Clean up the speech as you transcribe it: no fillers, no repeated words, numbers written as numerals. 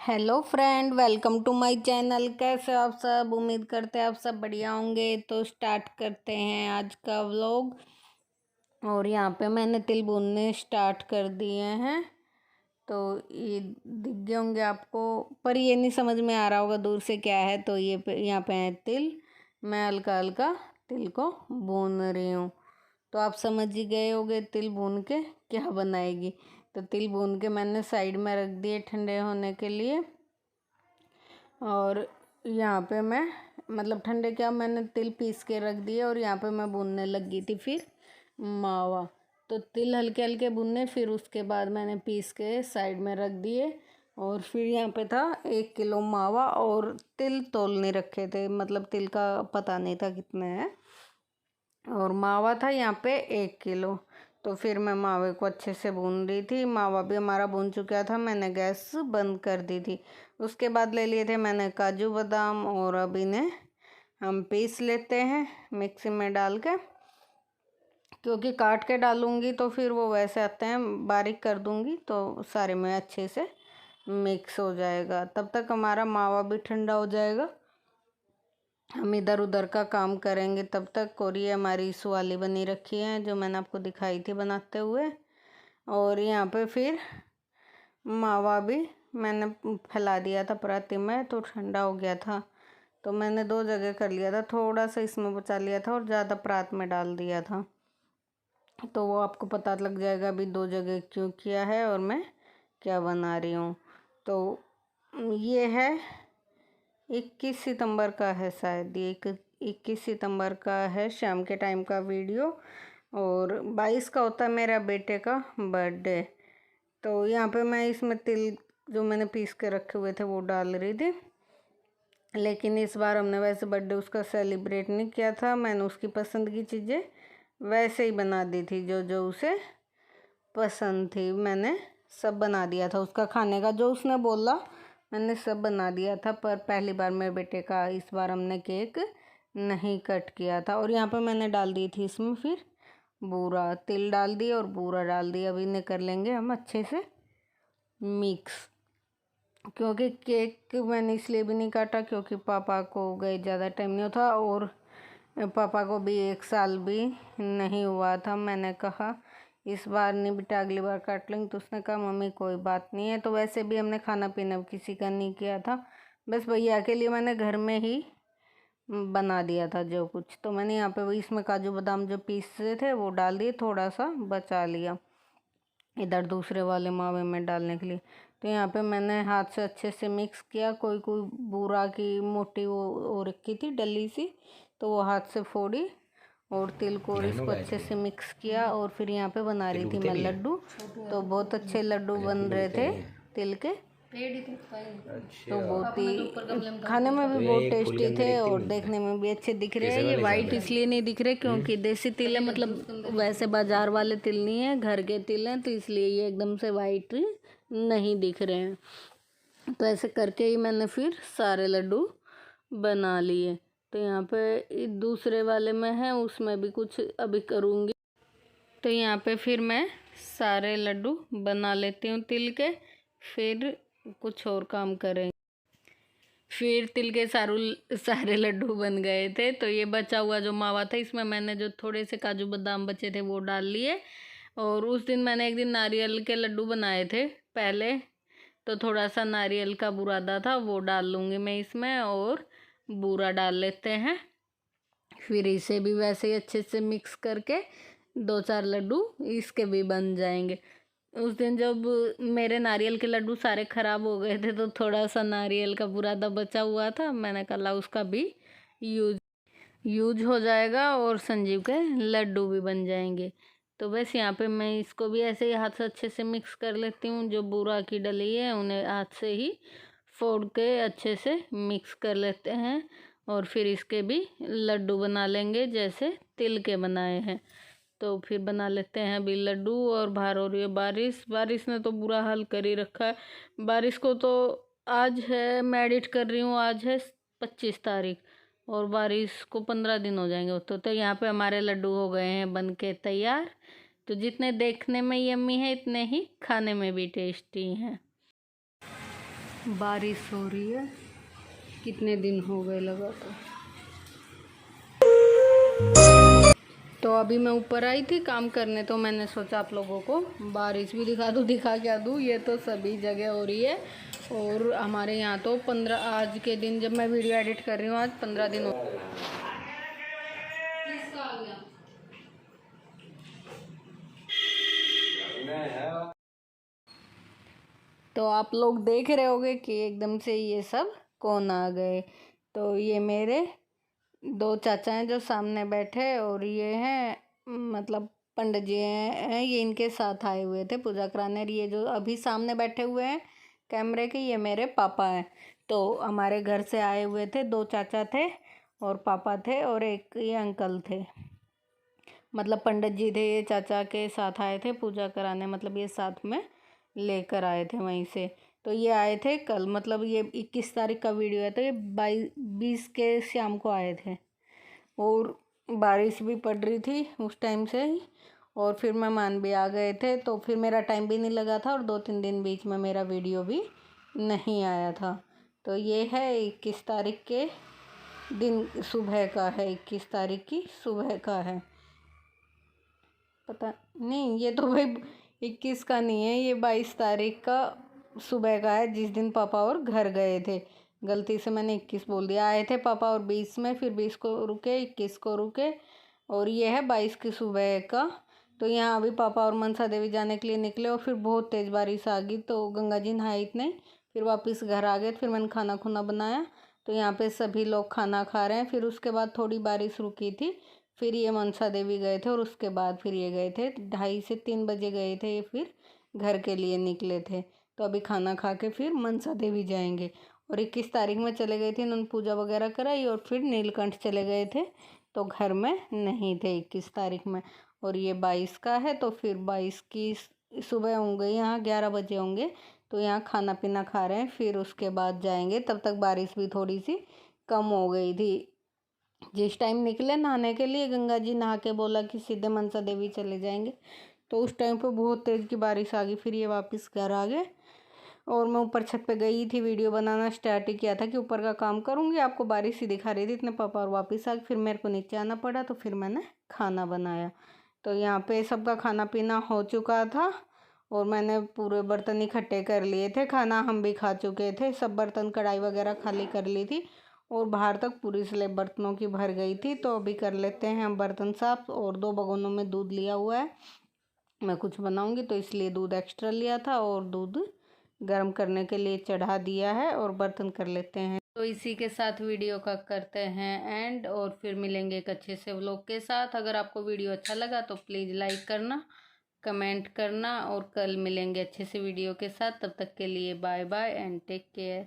Hello friend, welcome to my channel. कैसे हो आप सब? उम्मीद करते हैं आप सब बढ़िया होंगे। तो स्टार्ट करते हैं आज का व्लॉग। और यहाँ पे मैंने तिल भूनने स्टार्ट कर दिए हैं। तो ये दिख गए होंगे आपको, पर ये नहीं समझ में आ रहा होगा दूर से क्या है। तो ये यहाँ पे है तिल। मैं हल्का हल्का तिल को भून रही हूँ। तो आप समझ ही गए होंगे तिल भून के क्या बनाएगी। तो तिल भून के मैंने साइड में रख दिए ठंडे होने के लिए। और यहाँ पे मैं मतलब ठंडे क्या, मैंने तिल पीस के रख दिए और यहाँ पे मैं भूनने लगी थी फिर मावा। तो तिल हल्के हल्के भुनने, फिर उसके बाद मैंने पीस के साइड में रख दिए। और फिर यहाँ पे था 1 किलो मावा और तिल तोलने रखे थे, मतलब तिल का पता नहीं था कितने हैं। और मावा था यहाँ पे 1 किलो। तो फिर मैं मावे को अच्छे से भून रही थी। मावा भी हमारा भून चुका था, मैंने गैस बंद कर दी थी। उसके बाद ले लिए थे मैंने काजू बादाम, और अब इन्हें हम पीस लेते हैं मिक्सी में डाल के। क्योंकि काट के डालूंगी तो फिर वो वैसे आते हैं, बारीक कर दूंगी तो सारे में अच्छे से मिक्स हो जाएगा। तब तक हमारा मावा भी ठंडा हो जाएगा, हम इधर उधर का काम करेंगे तब तक। और ये हमारी सुवाली बनी रखी है जो मैंने आपको दिखाई थी बनाते हुए। और यहाँ पे फिर मावा भी मैंने फैला दिया था पराती में, तो ठंडा हो गया था। तो मैंने 2 जगह कर लिया था, थोड़ा सा इसमें बचा लिया था और ज़्यादा परात में डाल दिया था। तो वो आपको पता लग जाएगा अभी 2 जगह क्यों किया है और मैं क्या बना रही हूँ। तो ये है 21 सितंबर का है शायद, ये 21 सितंबर का है, शाम के टाइम का वीडियो। और 22 का होता है मेरा बेटे का बर्थडे। तो यहाँ पे मैं इसमें तिल जो मैंने पीस के रखे हुए थे वो डाल रही थी। लेकिन इस बार हमने वैसे बर्थडे उसका सेलिब्रेट नहीं किया था, मैंने उसकी पसंद की चीज़ें वैसे ही बना दी थी, जो जो उसे पसंद थी मैंने सब बना दिया था। उसका खाने का जो उसने बोला मैंने सब बना दिया था। पर पहली बार मेरे बेटे का इस बार हमने केक नहीं कट किया था। और यहाँ पे मैंने डाल दी थी इसमें फिर बूरा, तिल डाल दिया और बूरा डाल दिया। अब इन्हें कर लेंगे हम अच्छे से मिक्स। क्योंकि केक मैंने इसलिए भी नहीं काटा क्योंकि पापा को गए ज़्यादा टाइम नहीं होता, और पापा को भी 1 साल भी नहीं हुआ था। मैंने कहा इस बार नहीं बेटा, अगली बार काट लेंगे। तो उसने कहा मम्मी कोई बात नहीं है। तो वैसे भी हमने खाना पीना किसी का नहीं किया था, बस भैया के लिए मैंने घर में ही बना दिया था जो कुछ। तो मैंने यहाँ पे वही इसमें काजू बादाम जो पीसे थे वो डाल दिए, थोड़ा सा बचा लिया इधर दूसरे वाले मावे में डालने के लिए। तो यहाँ पे मैंने हाथ से अच्छे से मिक्स किया। कोई कोई बूरा की मोटी वो रखी थी डली सी, तो वो हाथ से फोड़ी और तिल को और इसको अच्छे से मिक्स किया। और फिर यहाँ पे बना रही थी मैं लड्डू। तो बहुत अच्छे लड्डू बन रहे थे तिल के। तो बहुत ही खाने में भी बहुत टेस्टी थे और देखने में भी अच्छे दिख रहे हैं। ये वाइट इसलिए नहीं दिख रहे क्योंकि देसी तिल है, मतलब वैसे बाजार वाले तिल नहीं है, घर के तिल हैं, तो इसलिए ये एकदम से वाइट नहीं दिख रहे हैं। तो ऐसे करके ही मैंने फिर सारे लड्डू बना लिए। तो यहाँ पे दूसरे वाले में है, उसमें भी कुछ अभी करूँगी। तो यहाँ पे फिर मैं सारे लड्डू बना लेती हूँ तिल के, फिर कुछ और काम करेंगे। फिर तिल के सारे लड्डू बन गए थे। तो ये बचा हुआ जो मावा था इसमें मैंने जो थोड़े से काजू बादाम बचे थे वो डाल लिए। और उस दिन मैंने एक दिन नारियल के लड्डू बनाए थे पहले, तो थोड़ा सा नारियल का बुरादा था वो डाल लूँगी मैं इसमें, और बूरा डाल लेते हैं। फिर इसे भी वैसे ही अच्छे से मिक्स करके 2-4 लड्डू इसके भी बन जाएंगे। उस दिन जब मेरे नारियल के लड्डू सारे ख़राब हो गए थे तो थोड़ा सा नारियल का बुरादा बचा हुआ था, मैंने कहा उसका भी यूज हो जाएगा और संजीव के लड्डू भी बन जाएंगे। तो बस यहाँ पे मैं इसको भी ऐसे ही हाथ से अच्छे से मिक्स कर लेती हूँ। जो बूरा की डली है उन्हें हाथ से ही फोड़ के अच्छे से मिक्स कर लेते हैं। और फिर इसके भी लड्डू बना लेंगे जैसे तिल के बनाए हैं। तो फिर बना लेते हैं अभी लड्डू। और बाहर हो रही है बारिश, बारिश ने तो बुरा हाल कर ही रखा है। बारिश को तो आज है, मैं एडिट कर रही हूँ, आज है 25 तारीख और बारिश को 15 दिन हो जाएंगे। तो यहाँ पे हमारे लड्डू हो गए हैं बन के तैयार। तो जितने देखने में यम्मी है इतने ही खाने में भी टेस्टी हैं। बारिश हो रही है, कितने दिन हो गए लगातार। तो अभी मैं ऊपर आई थी काम करने, तो मैंने सोचा आप लोगों को बारिश भी दिखा दूँ। दिखा क्या दूँ, ये तो सभी जगह हो रही है। और हमारे यहाँ तो 15 आज के दिन जब मैं वीडियो एडिट कर रही हूँ, आज 15 दिन हो तो आप लोग देख रहे होगे कि एकदम से ये सब कौन आ गए। तो ये मेरे 2 चाचा हैं जो सामने बैठे, और ये हैं मतलब पंडित जी हैं, ये इनके साथ आए हुए थे पूजा कराने। और ये जो अभी सामने बैठे हुए हैं कैमरे के, ये मेरे पापा हैं। तो हमारे घर से आए हुए थे, 2 चाचा थे और पापा थे, और एक ये अंकल थे। मतलब पंडित जी थे, ये चाचा के साथ आए थे पूजा कराने, मतलब ये साथ में लेकर आए थे वहीं से। तो ये आए थे कल, मतलब ये 21 तारीख का वीडियो है, तो ये 20 के शाम को आए थे। और बारिश भी पड़ रही थी उस टाइम से ही, और फिर मेहमान भी आ गए थे, तो फिर मेरा टाइम भी नहीं लगा था, और 2-3 दिन बीच में मेरा वीडियो भी नहीं आया था। तो ये है 21 तारीख के दिन सुबह का है, 21 तारीख की सुबह का है। पता नहीं, ये तो भाई 21 का नहीं है, ये 22 तारीख का सुबह का है, जिस दिन पापा और घर गए थे। गलती से मैंने 21 बोल दिया। आए थे पापा और 20 में, फिर 20 को रुके, 21 को रुके, और ये है 22 की सुबह का। तो यहाँ अभी पापा और मनसा देवी जाने के लिए निकले, और फिर बहुत तेज़ बारिश आ गई, तो गंगा जी नहाए इतने, फिर वापस घर आ गए। फिर मैंने खाना खुना बनाया, तो यहाँ पे सभी लोग खाना खा रहे हैं। फिर उसके बाद थोड़ी बारिश रुकी थी, फिर ये मनसा देवी गए थे, और उसके बाद फिर ये गए थे 2:30 से 3 बजे गए थे ये, फिर घर के लिए निकले थे। तो अभी खाना खा के फिर मनसा देवी जाएंगे। और 21 तारीख में चले गए थे, इन्होंने पूजा वगैरह कराई, और फिर नीलकंठ चले गए थे, तो घर में नहीं थे 21 तारीख में। और ये 22 का है, तो फिर 22 की सुबह होंगे, यहाँ 11 बजे होंगे। तो यहाँ खाना पीना खा रहे हैं, फिर उसके बाद जाएंगे। तब तक बारिश भी थोड़ी सी कम हो गई थी। जिस टाइम निकले नहाने के लिए, गंगा जी नहा के बोला कि सीधे मनसा देवी चले जाएंगे, तो उस टाइम पे बहुत तेज़ की बारिश आ गई। फिर ये वापस घर आ गए, और मैं ऊपर छत पे गई थी, वीडियो बनाना स्टार्ट ही किया था कि ऊपर का काम करूँगी, आपको बारिश ही दिखा रही थी। इतने पापा और वापस आ गए, फिर मेरे को नीचे आना पड़ा, तो फिर मैंने खाना बनाया। तो यहाँ पे सबका खाना पीना हो चुका था, और मैंने पूरे बर्तन इकट्ठे कर लिए थे। खाना हम भी खा चुके थे, सब बर्तन कढ़ाई वगैरह खाली कर ली थी, और बाहर तक पूरी स्लेब बर्तनों की भर गई थी। तो अभी कर लेते हैं हम बर्तन साफ, और 2 भगोनों में दूध लिया हुआ है, मैं कुछ बनाऊंगी तो इसलिए दूध एक्स्ट्रा लिया था, और दूध गर्म करने के लिए चढ़ा दिया है, और बर्तन कर लेते हैं। तो इसी के साथ वीडियो का करते हैं एंड, और फिर मिलेंगे एक अच्छे से व्लॉग के साथ। अगर आपको वीडियो अच्छा लगा तो प्लीज़ लाइक करना, कमेंट करना, और कल मिलेंगे अच्छे से वीडियो के साथ। तब तक के लिए bye bye and take care.